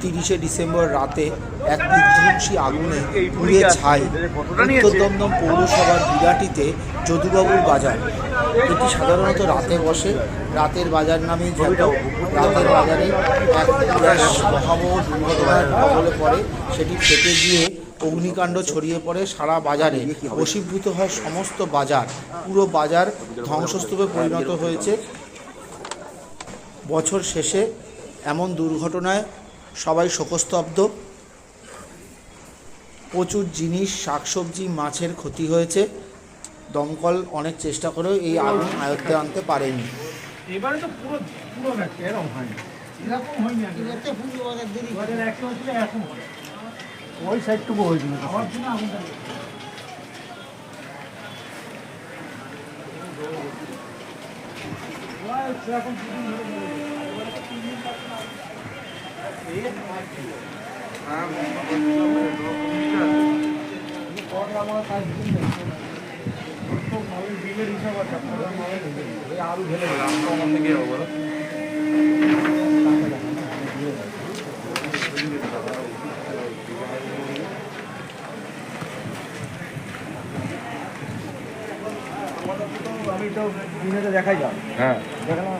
30শে December রাতে এক বিধ্বংসী আগুনে পুড়ে ছাই উত্তর দমদম পৌরসভার বিরাটিতে যদুবাবুর বাজার। এটি সাধারণত রাতে বসে, রাতের বাজার নামেই খ্যাত। রাতের বাজারে এক মহাবহ দুর্ঘটনার কবলে পড়ে, সেটি ফেটে গিয়ে অগ্নিকাণ্ড ছড়িয়ে পড়ে সারা বাজারে। বশীভূত হয় সমস্ত বাজার, পুরো বাজার ধ্বংসস্তূপে পরিণত হয়েছে। বছর শেষে এমন দুর্ঘটনায় সবাই শোকস্তব্ধ। প্রচুর জিনিস, শাকসবজি, মাছের ক্ষতি হয়েছে। দমকল অনেক চেষ্টা করেও এই আগুন আয়ত্তে আনতে পারেনি। এবারে তো পুরো পুরো এরকম হয়নি, এরকম হয়নি। এখন ওই সাইডটুকু হয়েছিল আমার জন্য আগুনটা বিলের হিসাব আছে আরো ঢেলে আমি তো দিনে দেখাই যাও। হ্যাঁ দেখালাম।